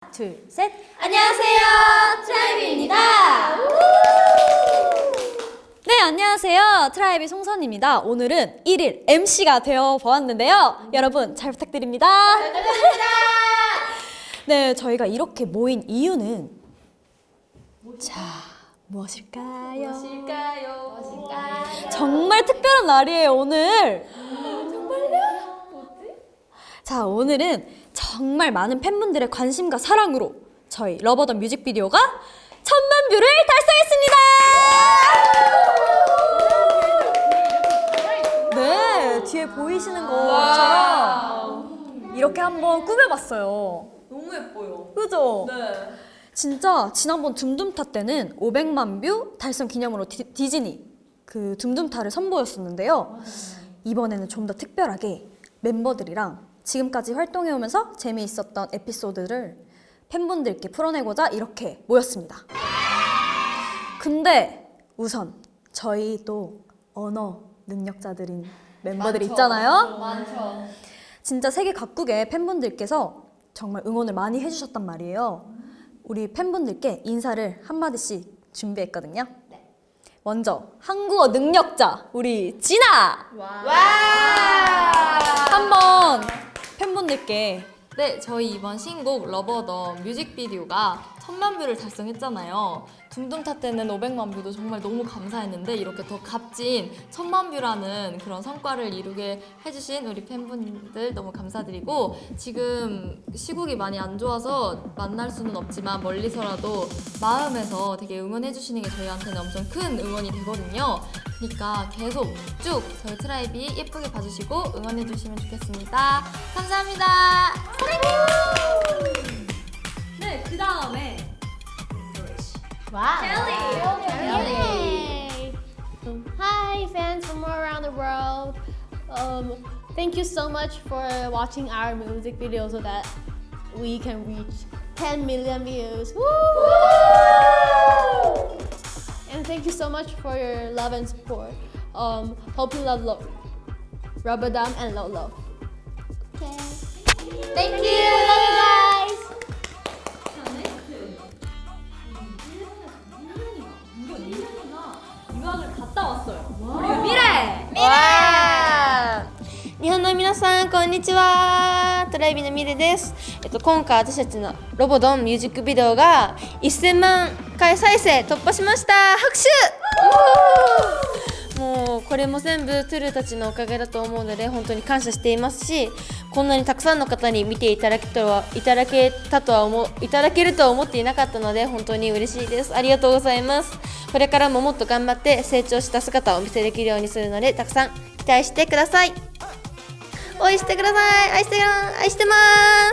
둘, 셋. 안녕하세요, 트라이비입니다. 네, 안녕하세요. 트라이비 송선입니다. 오늘은 1일 MC가 되어 보았는데요. 여러분 잘 부탁드립니다. 잘 부탁드립니다. 네, 저희가 이렇게 모인 이유는 자, 무엇일까요? 정말 특별한 날이에요, 오늘. 정말요? 자, 오늘은 정말 많은 팬분들의 관심과 사랑으로 저희 러버더 뮤직비디오가 1000만 뷰를 달성했습니다. 네, 뒤에 보이시는 것처럼 이렇게 한번 꾸며봤어요. 너무 예뻐요. 그죠? 네. 진짜 지난번 둠둠타 때는 500만 뷰 달성 기념으로 디즈니 그 둠둠타를 선보였었는데요. 이번에는 좀 더 특별하게 멤버들이랑 지금까지 활동해오면서 재미있었던 에피소드를 팬분들께 풀어내고자 이렇게 모였습니다. 근데 우선 저희 또 언어 능력자들인 멤버들이 있잖아요. 많죠. 진짜 세계 각국의 팬분들께서 정말 응원을 많이 해주셨단 말이에요. 우리 팬분들께 인사를 한마디씩 준비했거든요. 네. 먼저 한국어 능력자 우리 진아 와. 한번 팬분들께 네, 저희 이번 신곡 러버더 뮤직비디오가 1000만 뷰를 달성했잖아요. 둥둥타 때는 500만 뷰도 정말 너무 감사했는데 이렇게 더 값진 1000만 뷰라는 그런 성과를 이루게 해주신 우리 팬분들 너무 감사드리고, 지금 시국이 많이 안 좋아서 만날 수는 없지만 멀리서라도 마음에서 되게 응원해주시는 게 저희한테는 엄청 큰 응원이 되거든요. 그러니까 계속 쭉 저희 트라이비 예쁘게 봐주시고 응원해주시면 좋겠습니다. 감사합니다. 네, 그 다음에 와. Yay! Hi, fans from all around the world. Thank you so much for watching our music video so that we can reach 10 million views. Woo! And thank you so much for your love and support. Hope you love Rubadam and Lolo. Okay. Thank Love you. you guys. 유학을 갔다 왔어요. 우리 미래! 와. 日本の皆さんこんにちは、トライビのミレです。今回私たちのロボドンミュージックビデオが1000万回再生突破しました。拍手。もうこれも全部トゥルたちのおかげだと思うので本当に感謝していますし、こんなにたくさんの方に見ていただけるとは思っていなかったので本当に嬉しいです。ありがとうございます。これからももっと頑張って成長した姿をお見せできるようにするのでたくさん期待してください。応援してください。愛してま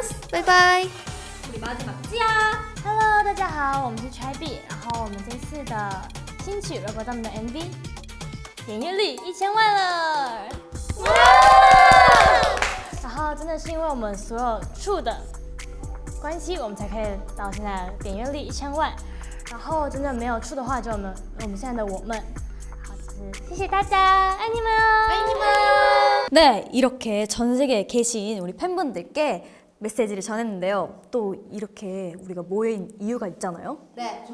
す。拜拜。 우리 마지막 찌야! Hello， 大家好，我们是 Try B， 然后我们这次的新曲《Rubadam》的 MV 点阅率1000万了，然后真的是因为我们所有处的关系，我们才可以到现在点阅率1000万，然后真的没有处的话，就我们现在的我们，好，就是谢谢大家，爱你们哦，爱你们。 네, 이렇게 전 세계에 계신 우리 팬분들께 메시지를 전했는데요. 또 이렇게 우리가 모인 이유가 있잖아요. 네.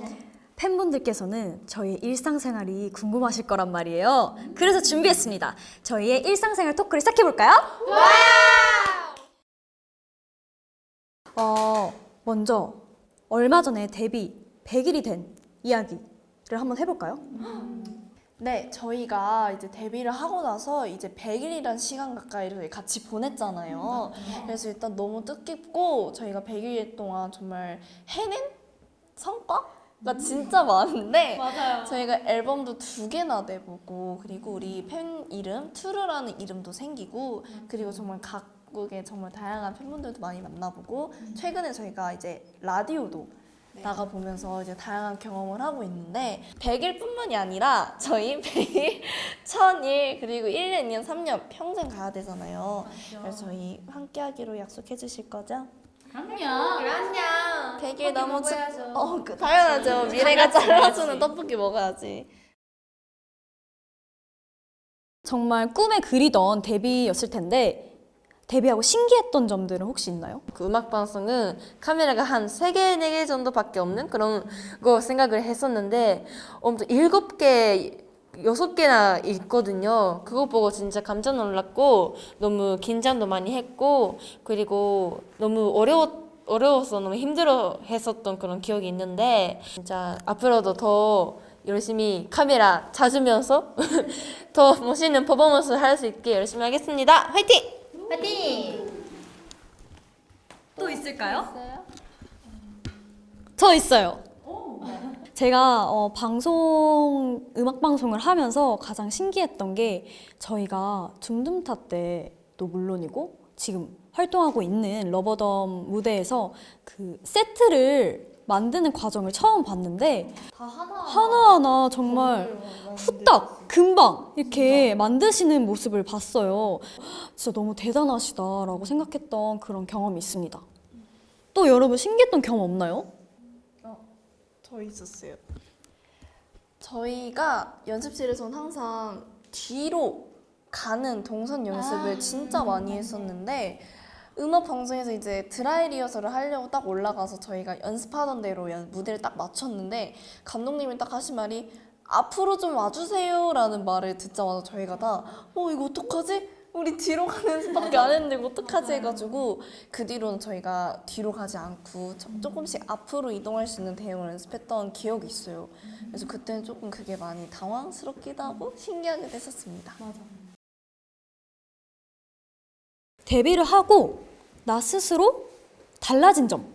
팬분들께서는 저희의 일상생활이 궁금하실 거란 말이에요. 그래서 준비했습니다. 저희의 일상생활 토크를 시작해볼까요? 먼저 얼마 전에 데뷔 100일이 된 이야기를 한번 해볼까요? 네, 저희가 이제 데뷔를 하고 나서 이제 100일이란 시간 가까이를 같이 보냈잖아요. 그래서 일단 너무 뜻깊고 저희가 100일 동안 정말 해낸 성과가 진짜 많은데 저희가 앨범도 2개나 내보고 그리고 우리 팬 이름 투르라는 이름도 생기고 그리고 정말 각국의 정말 다양한 팬분들도 많이 만나보고 최근에 저희가 이제 라디오도 나가보면서 이제 다양한 경험을 하고 있는데 100일뿐만이 아니라 저희 100일, 1000일 그리고 1년, 2년, 3년 평생 가야 되잖아요. 그래서 저희 함께 하기로 약속해 주실 거죠? 그럼요. 100일 너무 당연하죠. 미래가 잘라주는 떡볶이 먹어야지. 정말 꿈에 그리던 데뷔였을 텐데 데뷔하고 신기했던 점들은 혹시 있나요? 그 음악 방송은 카메라가 한 3개, 4개 정도밖에 없는 그런 거 생각을 했었는데 엄청 7개, 6개나 있거든요. 그거 보고 진짜 깜짝 놀랐고 너무 긴장도 많이 했고 그리고 너무 어려워서 너무 힘들어 했었던 그런 기억이 있는데 진짜 앞으로도 더 열심히 카메라 찾으면서 더 멋있는 퍼포먼스를 할 수 있게 열심히 하겠습니다. 화이팅! 파이팅! 또 있을까요? 저 있어요. 제가 음악 방송을 하면서 가장 신기했던 게 저희가 둠둠타 때도 물론이고 지금 활동하고 있는 러버덤 무대에서 그 세트를 만드는 과정을 처음 봤는데 하나하나 정말 후딱 금방 이렇게 만드시는 모습을 봤어요. 진짜 너무 대단하시다라고 생각했던 그런 경험이 있습니다. 또 여러분 신기했던 경험 없나요? 저 있었어요. 저희가 연습실에서는 항상 뒤로 가는 동선 연습을 진짜 많이 했었는데 음악 방송에서 이제 드라이 리허설을 하려고 딱 올라가서 저희가 연습하던 대로 무대를 딱 맞췄는데 감독님이 딱 하신 말이 앞으로 좀 와주세요 라는 말을 듣자마자 저희가 다 이거 어떡하지? 우리 뒤로 가는 연습밖에 안 했는데 이거 어떡하지 해가지고 그 뒤로는 저희가 뒤로 가지 않고 조금씩 앞으로 이동할 수 있는 대응을 연습했던 기억이 있어요. 그래서 그때는 조금 그게 많이 당황스럽기도 하고 신기하게 됐었습니다. 데뷔를 하고 나 스스로 달라진 점.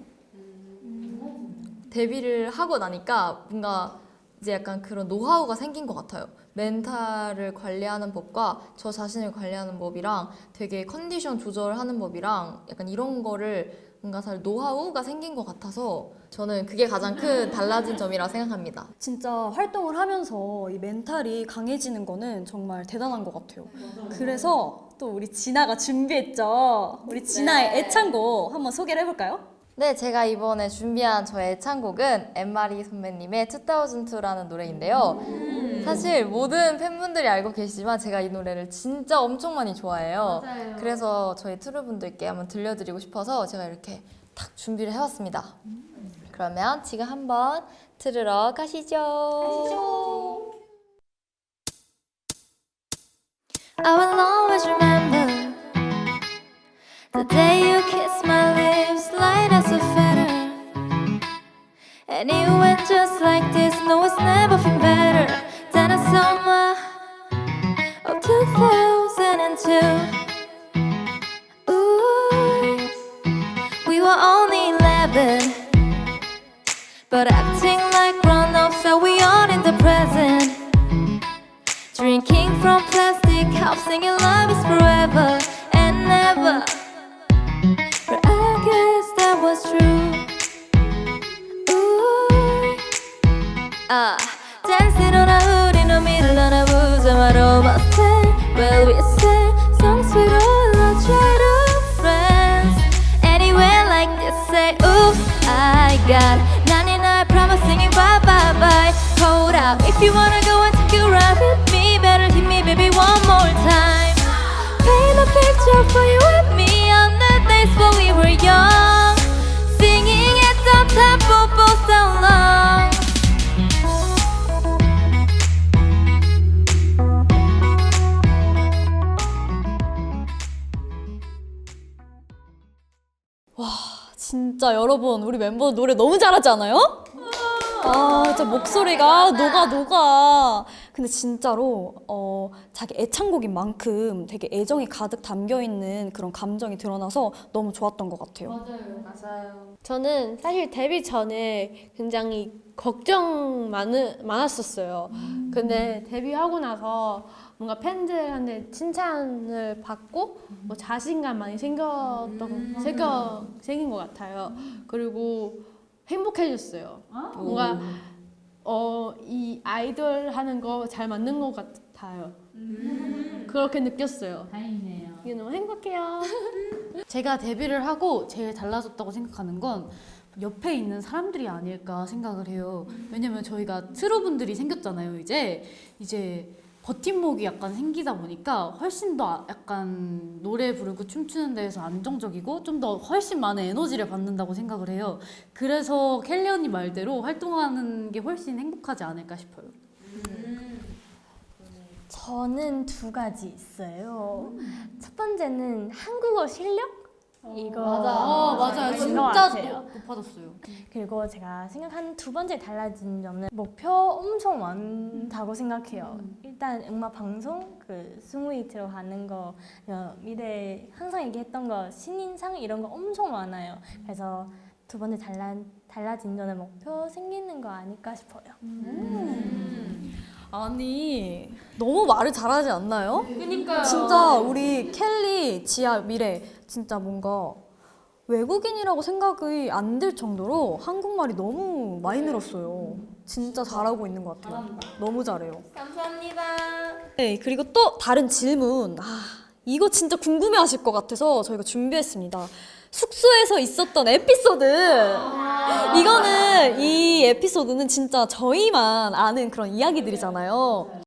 데뷔를 하고 나니까 뭔가 이제 약간 그런 노하우가 생긴 것 같아요. 멘탈을 관리하는 법과 저 자신을 관리하는 법이랑 되게 컨디션 조절하는 법이랑 약간 이런 거를 뭔가 잘 노하우가 생긴 것 같아서 저는 그게 가장 큰 달라진 점이라 생각합니다. 진짜 활동을 하면서 이 멘탈이 강해지는 거는 정말 대단한 것 같아요. 그래서 또 우리 진아가 준비했죠. 우리 진아의 애창곡 한번 소개를 해볼까요? 네, 제가 이번에 준비한 저의 애창곡은 엠마리 선배님의 2002라는 노래인데요. 사실 모든 팬분들이 알고 계시지만 제가 이 노래를 진짜 엄청 많이 좋아해요. 맞아요. 그래서 저희 트루분들께 한번 들려드리고 싶어서 제가 이렇게 딱 준비를 해왔습니다. 그러면 지금 한번 들으러 가시죠. I will always remember the day you kissed my lips, light as a feather. And it went just like this. No, it's never been better than a summer of 2002. Ooh, we were only 11, but acting like grown-ups. Are we all in the present? Drinking from plastic cups, singing love is forever and never. But I guess that was true. Ooh, dancing on a hood in the middle of the woods, and my robot said, well, we sang songs with all our childhood friends. Anywhere like this, say, ooh, I got 99 promise singing bye bye bye. Hold up, if you wanna go and take a ride with me, better hit me, baby, one more time. Paint a picture for you and me on the days when we were young, singing at the tempo for so long. 진짜 여러분 우리 멤버들 노래 너무 잘하지 않아요? 아 진짜 목소리가 녹아. 근데 진짜로 자기 애창곡인 만큼 되게 애정이 가득 담겨있는 그런 감정이 드러나서 너무 좋았던 것 같아요. 저는 사실 데뷔 전에 굉장히 걱정 많았었어요. 근데 데뷔하고 나서 뭔가 팬들한테 칭찬을 받고 뭐 자신감 많이 생긴 것 같아요. 그리고 행복해졌어요. 뭔가 이 아이돌 하는 거 잘 맞는 것 같아요. 그렇게 느꼈어요. 다행이네요. 이게 너무 행복해요. 제가 데뷔를 하고 제일 달라졌다고 생각하는 건 옆에 있는 사람들이 아닐까 생각을 해요. 왜냐면 저희가 트루분들이 생겼잖아요. 이제 버팀목이 약간 생기다 보니까 훨씬 더 약간 노래 부르고 춤추는 데에서 안정적이고 좀 더 훨씬 많은 에너지를 받는다고 생각을 해요. 그래서 켈리 언니 말대로 활동하는 게 훨씬 행복하지 않을까 싶어요. 저는 두 가지 있어요. 첫 번째는 한국어 실력? 이거 맞아요. 있는 것 진짜 같아요. 높아졌어요. 그리고 제가 생각한 두 번째 달라진 점은 목표 엄청 많다고 생각해요. 일단 음악 방송, 그 승우이 들어가는 거, 미래 항상 얘기했던 거 신인상 이런 거 엄청 많아요. 그래서 두 번째 달라진 점은 목표 생기는 거 아닐까 싶어요. 아니 너무 말을 잘하지 않나요? 그러니까요. 진짜 우리 켈리, 지아, 미래 진짜 뭔가 외국인이라고 생각이 안 들 정도로 한국말이 너무 많이 늘었어요. 진짜 잘하고 있는 것 같아요. 너무 잘해요. 감사합니다. 네, 그리고 또 다른 질문. 이거 진짜 궁금해하실 것 같아서 저희가 준비했습니다. 숙소에서 있었던 에피소드. 이거는 이 에피소드는 진짜 저희만 아는 그런 이야기들이잖아요.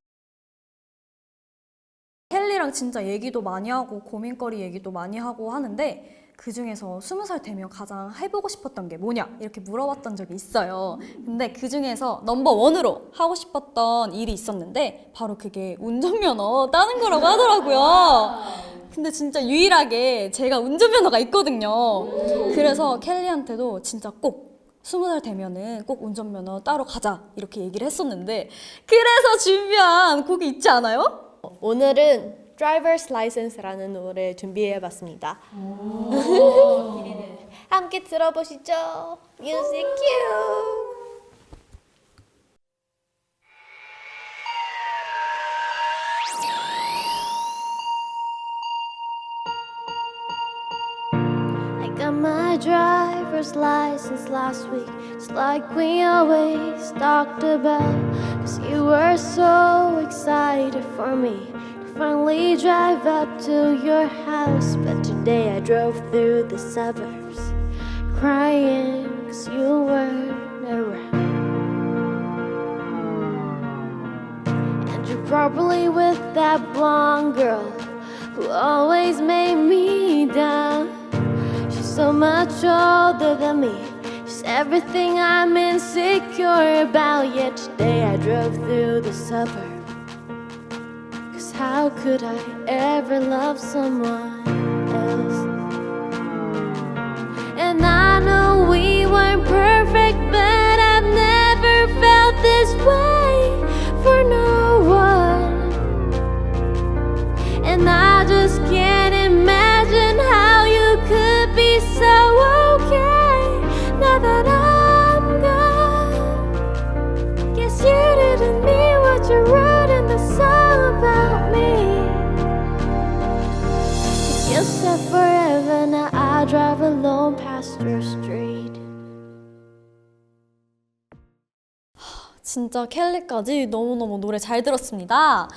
켈리랑 진짜 얘기도 많이 하고 고민거리 얘기도 많이 하고 하는데 그 중에서 20살 되면 가장 해보고 싶었던 게 뭐냐 이렇게 물어봤던 적이 있어요. 근데 그 중에서 넘버1으로 하고 싶었던 일이 있었는데 바로 그게 운전면허 따는 거라고 하더라고요. 근데 진짜 유일하게 제가 운전면허가 있거든요. 그래서 켈리한테도 진짜 꼭 20살 되면은 꼭 운전면허 따러 가자 이렇게 얘기를 했었는데 그래서 준비한 곡이 있지 않아요? 오늘은 Driver's License라는 노래 준비해봤습니다. 함께 들어보시죠. 뮤직 큐. I got my driver's license last week, just like we always talked about. 'Cause you were so excited for me to finally drive up to your house. But today I drove through the suburbs, crying 'cause you weren't around. And you're probably with that blonde girl who always made me down. She's so much older than me. She's everything I'm insecure about. Yet today I drove through the suburb. 'Cause how could I ever love someone else? And I know we weren't perfect, but I've never felt this way for no one. And I just can't imagine how you could be so okay now that I'm gone. Guess you didn't mean what you wrote in the song about me. You said forever, now I drive alone past your street. 진짜 켈리까지 너무너무 노래 잘 들었습니다.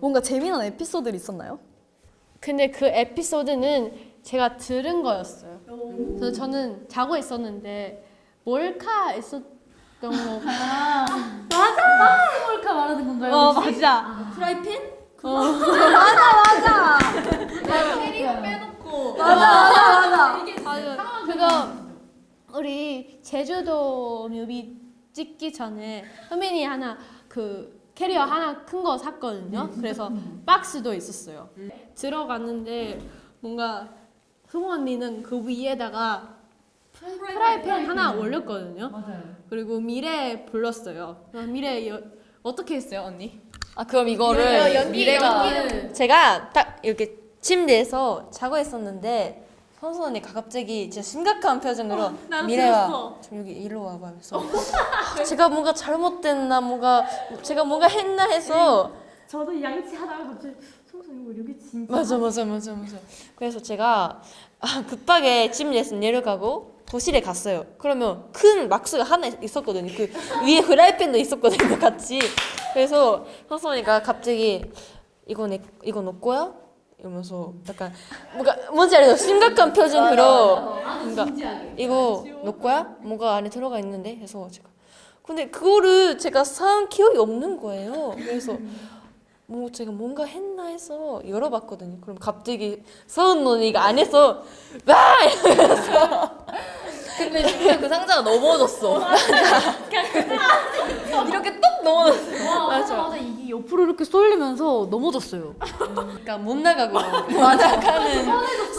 뭔가 재미난 에피소드들 있었나요? 근데 그 에피소드는 제가 들은 거였어요. 그래서 저는 자고 있었는데 몰카 있었던 거. 맞아. 몰카 말하는 건가요? 맞아. 프라이팬? 캐리어 빼놓고. 그거 우리 제주도 뮤비 찍기 전에 현민이 하나 그 캐리어 하나 큰 거 샀거든요. 그래서 박스도 있었어요. 들어갔는데 뭔가 승우 언니는 그 위에다가 프라이팬 하나 올렸거든요. 그리고 미래 불렀어요. 그럼 미래 어떻게 했어요, 언니? 그럼 이거를 미래가 제가 딱 이렇게 침대에서 자고 있었는데 선수 언니가 갑자기 진짜 심각한 표정으로 미래가 좀 여기 일로 와봐 하면서 제가 뭔가 잘못됐나 제가 뭔가 했나 해서 저도 양치하다가 갑자기 송송 이거 여기 진짜 맞아. 그래서 제가 급하게 침대에서 내려가고 거실에 갔어요. 그러면 큰 막스가 하나 있었거든요. 그 위에 프라이팬도 있었거든요, 같이. 그래서 선수 언니가 갑자기 이거 너 거야? 이러면서 약간 뭔지 알죠? 심각한 표정으로 뭔가 이거 너 거야? 뭐가 안에 들어가 있는데 해서 제가 근데 그거를 제가 산 기억이 없는 거예요. 그래서 뭐 제가 뭔가 했나 해서 열어봤거든요. 그럼 갑자기 서은 언니가 안에서 와! 이러면서 근데 진짜 그 상자가 넘어졌어. 이렇게 뚝 넘어졌어. 맞아. 이게 옆으로 이렇게 쏠리면서 넘어졌어요. 그러니까 못 나가고 바닥하는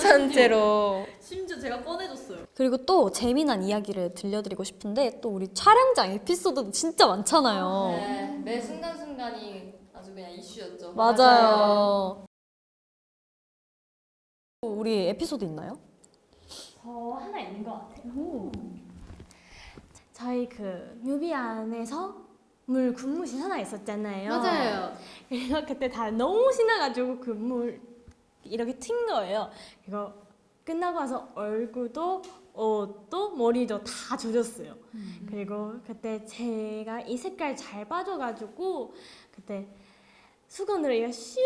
상태로. 심지어 제가 꺼내줬어요. 그리고 또 재미난 이야기를 들려드리고 싶은데 또 우리 촬영장 에피소드도 진짜 많잖아요. 네, 매 순간순간이 아주 그냥 이슈였죠. 맞아요. 우리 에피소드 있나요? 저 하나 있는 것 같아요. 저희 그 뮤비 안에서 물 군무신 하나 있었잖아요. 맞아요. 그래서 그때 다 너무 신나가지고 그 물 이렇게 튄 거예요. 이거 끝나고 와서 얼굴도 옷도 머리도 다 젖었어요. 그리고 그때 제가 이 색깔 잘 빠져가지고 그때 수건으로 이거 슈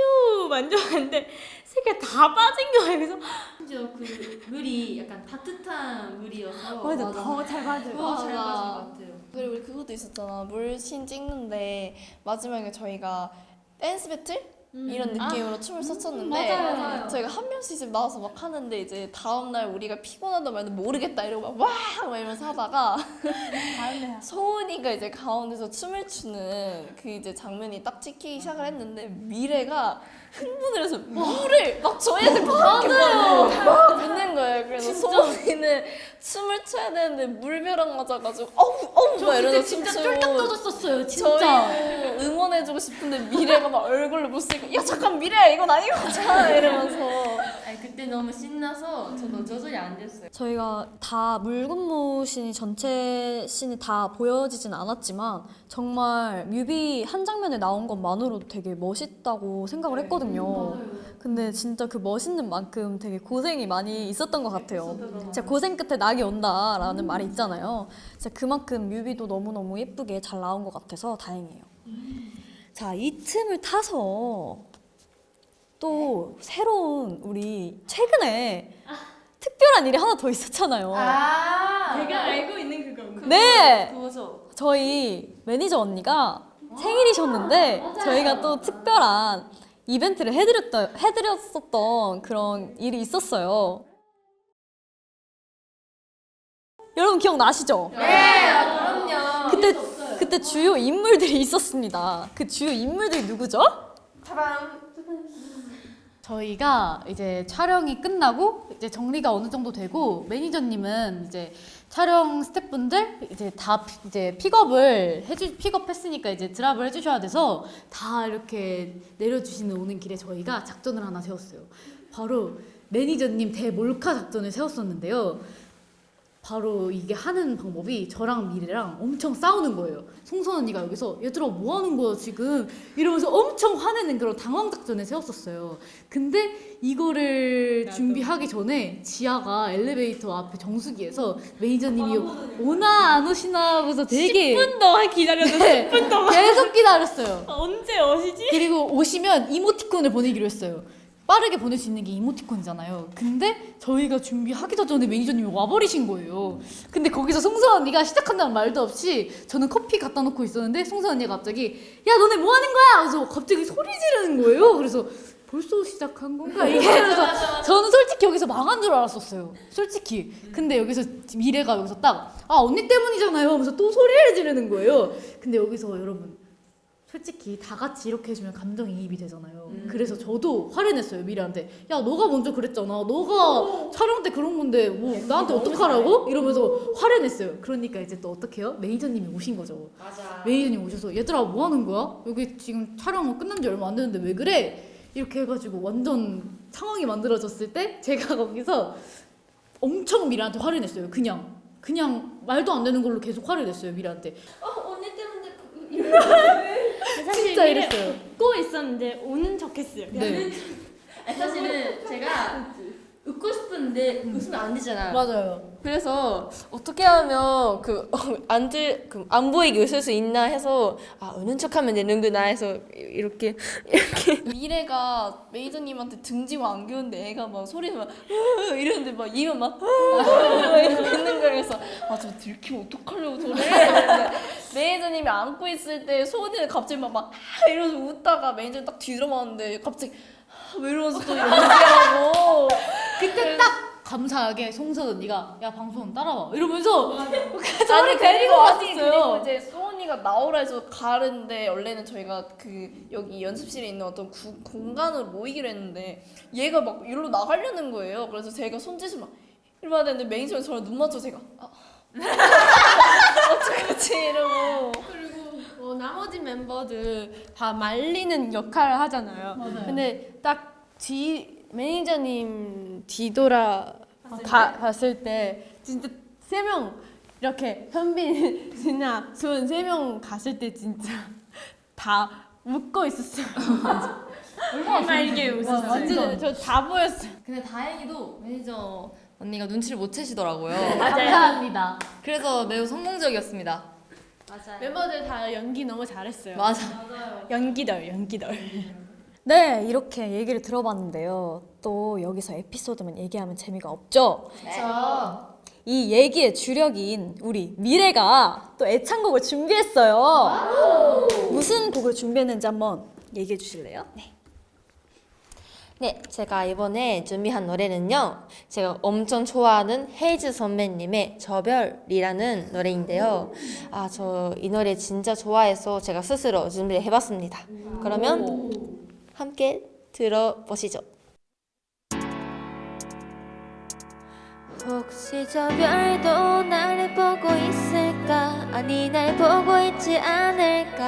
만져봤는데 색깔 다 빠진 거예요. 그래서 심지어 그 물이 약간 따뜻한 물이어서 맞아, 더 잘 빠져요. 더 잘 빠진 것 같아요. 그리고 우리 그것도 있었잖아. 물씬 찍는데 마지막에 저희가 댄스 배틀? 이런 느낌으로 춤을 췄었는데 맞아요. 저희가 한 명씩 이제 나와서 막 하는데 이제 다음날 우리가 피곤하다 말도 모르겠다 이러고 막 이러면서 하다가 소은이가 이제 가운데서 춤을 추는 그 이제 장면이 딱 찍히기 시작을 했는데 미래가 흥분을 해서 물을 막 저희한테 막 붓는 거예요. 그래서 소은이는 춤을 춰야 되는데 물벼락 맞아가지고 어우 막 이러면서 진짜 춤추고 쫄딱 떠졌었어요. 진짜. 저희는 응원해주고 싶은데 미래가 막 얼굴로 못 쓰고 야 잠깐 미래야 이건 아닌 거잖아 이러면서 아니 그때 너무 신나서 저도 조절이 안 됐어요. 저희가 다 물군무 씬이 전체 씬이 다 보여지진 않았지만 정말 뮤비 한 장면에 나온 것만으로도 되게 멋있다고 생각을 했거든요. 근데 진짜 그 멋있는 만큼 되게 고생이 많이 있었던 것 같아요. 진짜 고생 끝에 낙이 온다라는 말이 있잖아요. 진짜 그만큼 뮤비도 너무너무 예쁘게 잘 나온 것 같아서 다행이에요. 자, 이 틈을 타서 또 새로운 우리 최근에 특별한 일이 하나 더 있었잖아요. 제가 알고 있는 그거. 네! 그거죠. 저희 매니저 언니가 생일이셨는데 저희가 또 특별한 이벤트를 해드렸었던 그런 일이 있었어요. 여러분 기억나시죠? 네, 그럼요. 그때 주요 인물들이 있었습니다. 그 주요 인물들이 누구죠? 저희가 이제 촬영이 끝나고 이제 정리가 어느 정도 되고 매니저님은 이제 촬영 스태프분들 이제 다 이제 픽업했으니까 이제 드랍을 해주셔야 돼서 다 이렇게 내려주시는 오는 길에 저희가 작전을 하나 세웠어요. 바로 매니저님 대몰카 작전을 세웠었는데요. 바로 이게 하는 방법이 저랑 미래랑 엄청 싸우는 거예요. 송선 언니가 여기서 얘들아 뭐 하는 거야 지금 이러면서 엄청 화내는 그런 당황 작전을 세웠었어요. 근데 이거를 준비하기 전에 지아가 엘리베이터 앞에 정수기에서 매니저님이 오나 안 오시나 하고서 되게 10분 동안 기다렸는데 네, 10분 동안 계속 기다렸어요. 언제 오시지? 그리고 오시면 이모티콘을 보내기로 했어요. 빠르게 보낼 수 있는 게 이모티콘이잖아요. 근데 저희가 준비하기도 전에 매니저님이 와버리신 거예요. 근데 거기서 송선 언니가 시작한다는 말도 없이 저는 커피 갖다 놓고 있었는데 송선 언니가 갑자기 야 너네 뭐 하는 거야? 그래서 갑자기 소리 지르는 거예요. 그래서 벌써 시작한 건가? 이게 그래서 저는 솔직히 여기서 망한 줄 알았었어요. 솔직히. 근데 여기서 미래가 여기서 딱 언니 때문이잖아요 하면서 또 소리를 지르는 거예요. 근데 여기서 여러분 솔직히 다 같이 이렇게 해주면 감정이입이 되잖아요. 그래서 저도 화를 냈어요 미래한테. 야 너가 먼저 그랬잖아. 너가 촬영 때 그런 건데 뭐 나한테 어떡하라고? 이러면서 화를 냈어요. 그러니까 이제 또 어떡해요? 매니저님이 오신 거죠. 맞아. 매니저님 오셔서 얘들아 뭐 하는 거야? 여기 지금 촬영 끝난 지 얼마 안 됐는데 왜 그래? 이렇게 해가지고 완전 상황이 만들어졌을 때 제가 거기서 엄청 미래한테 화를 냈어요. 그냥 말도 안 되는 걸로 계속 화를 냈어요 미래한테. 언니 때문에 사실 진짜 이랬어요. 웃고 있었는데 우는 척했어요. 네. 사실은 제가 웃고 싶은데 웃으면 안 되잖아. 맞아요. 그래서 어떻게 하면 안 보이게 웃을 수 있나 해서 우는 척하면 되는구나 해서 이렇게 미래가 매니저님한테 등지고 안겼는데 애가 막 소리를 막 이러는데 막 이면 막 이러고 있는 거예요. 그래서 저 들키면 어떡하려고 저래. 매니저님이 안고 있을 때 소은이는 갑자기 막 이러면서 웃다가 매니저님 딱 뒤돌아봤는데 갑자기 왜 이러면서 또 연기하고 그때 딱 감사하게 송선 언니가 야 방송 따라와 이러면서 저를 데리고 왔어요. 그리고 이제 소은이가 나오라 해서 가는데 원래는 저희가 그 여기 연습실에 있는 어떤 공간으로 모이기로 했는데 얘가 막 이리로 나가려는 거예요. 그래서 제가 손짓을 막 이러고 해야 되는데 매니저가 저랑 눈 맞춰 제가 어떡하지 이러고 나머지 멤버들 다 말리는 역할을 하잖아요. 근데 딱 매니저님 뒤돌아 봤을 때 진짜 3명 이렇게 현빈, 진아, 수은 3명 갔을 때 진짜 다 웃고 있었어요. 얼마나 이게 웃었어요. 완전 저 다 보였어요. 근데 다행히도 매니저 언니가 눈치를 못 채시더라고요. 감사합니다. 그래서 매우 성공적이었습니다. 멤버들 다 연기 너무 잘했어요. 맞아. 연기덜. 네, 이렇게 얘기를 들어봤는데요. 또 여기서 에피소드만 얘기하면 재미가 없죠? 이 얘기의 주력인 우리 미래가 또 애창곡을 준비했어요. 무슨 곡을 준비했는지 한번 얘기해 주실래요? 네, 제가 이번에 준비한 노래는요. 제가 엄청 좋아하는 헤이즈 선배님의 저별이라는 노래인데요. 저 이 노래 진짜 좋아해서 제가 스스로 준비를 해봤습니다. 그러면 함께 들어보시죠. 혹시 저 별도 나를 보고 있을까? 아니 날 보고 있지 않을까?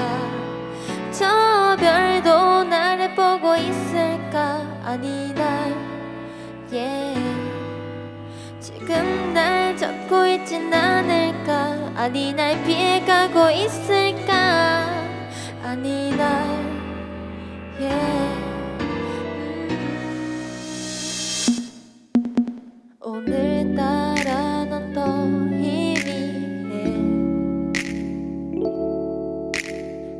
저 별도 나를 보고 있을까? 아니 날 지금 날 잡고 있진 않을까? 아니 날 피해가고 있을까? 아니 날 오늘따라 넌 더 희미해.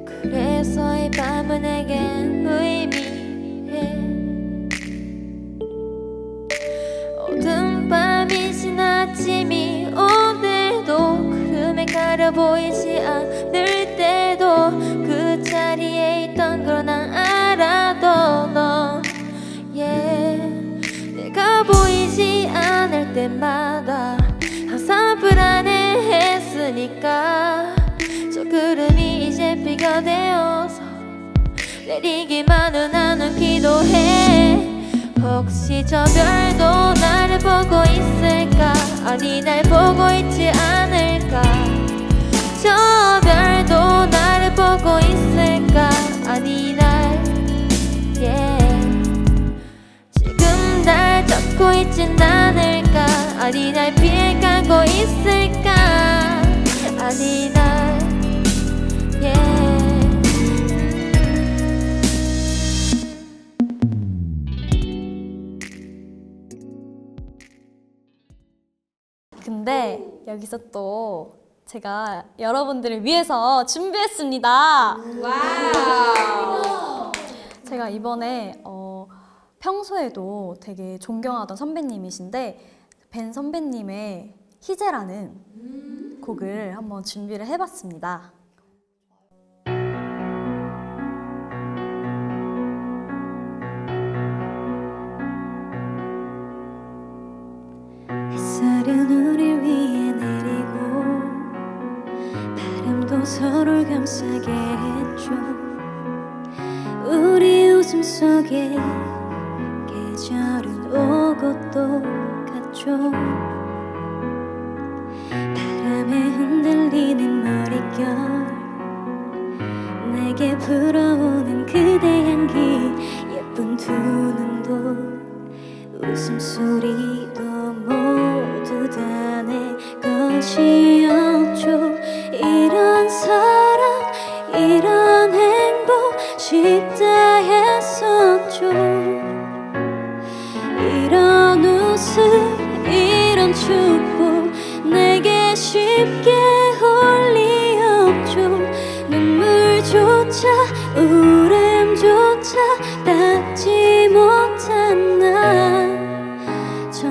그래서 이 밤은 내겐 의미해. 어두운 밤이 지나침이 오늘도 금에 가려 보이지 않을 때도 그 자리에 있던 걸 난 알아도 너 내가 보이지 않을 때마다 항상 불안해했으니까 저 구름이 이제 비가 되어서 내리기만은 나는 기도해. 혹시 저 별도 나를 보고 있을까? 아니 날 보고 있지 않을까? 저 별도 나를 보고 있을까? 아니 날 지금 날 잡고 있진 않을까? 아니 날 피해가고 있을까? 아니 날 근데 여기서 또 제가 여러분들을 위해서 준비했습니다. 제가 이번에 평소에도 되게 존경하던 선배님이신데 벤 선배님의 희재라는 곡을 한번 준비를 해봤습니다. 햇살은 우릴 위해 내리고 바람도 서로를 감싸게 했죠. 우리 웃음 속에 계절은 오고 또 갔죠. 바람에 흔들리는 머릿결 내게 불어오는 그대 향기 예쁜 두 눈도 웃음소리도 모두 다 내 것이었죠. 이런 사랑 이런 행복 쉽다 했었죠. 이런 웃음 이런 축복 내게 쉽게 올 리 없죠. 눈물조차 우울함조차 닿지 못한 나 저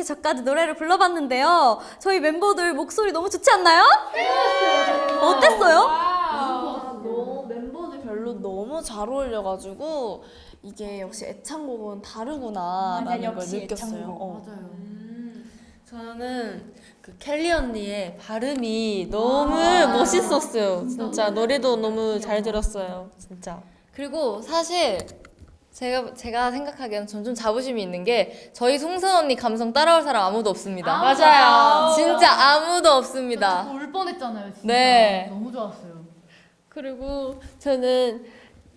저까지 노래를 불러봤는데요. 저희 멤버들 목소리 너무 좋지 않나요? 어땠어요? 멤버들 별로 너무 잘 어울려가지고 이게 역시 애창곡은 다르구나라는 걸 느꼈어요. 저는 그 켈리 언니의 발음이 너무 멋있었어요. 진짜 노래도 너무 잘 들었어요. 진짜. 그리고 사실 제가 생각하기에는 전 좀 자부심이 있는 게 저희 송선 언니 감성 따라올 사람 아무도 없습니다. 맞아요. 진짜 아무도 없습니다. 울 뻔했잖아요. 진짜. 네. 너무 좋았어요. 그리고 저는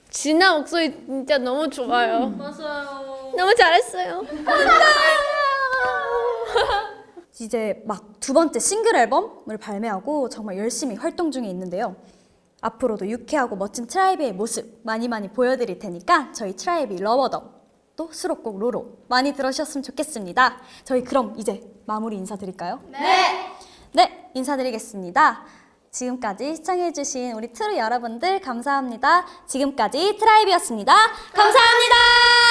진아 목소리 진짜 너무 좋아요. 맞아요. 너무 잘했어요. 이제 막 두 번째 싱글 앨범을 발매하고 정말 열심히 활동 중에 있는데요. 앞으로도 유쾌하고 멋진 트라이브의 모습 많이 보여드릴 테니까 저희 트라이브 러버덤 또 수록곡 로로 많이 들어주셨으면 좋겠습니다. 저희 그럼 이제 마무리 인사드릴까요? 네, 인사드리겠습니다. 지금까지 시청해주신 우리 트루 여러분들 감사합니다. 지금까지 트라이브였습니다. 감사합니다.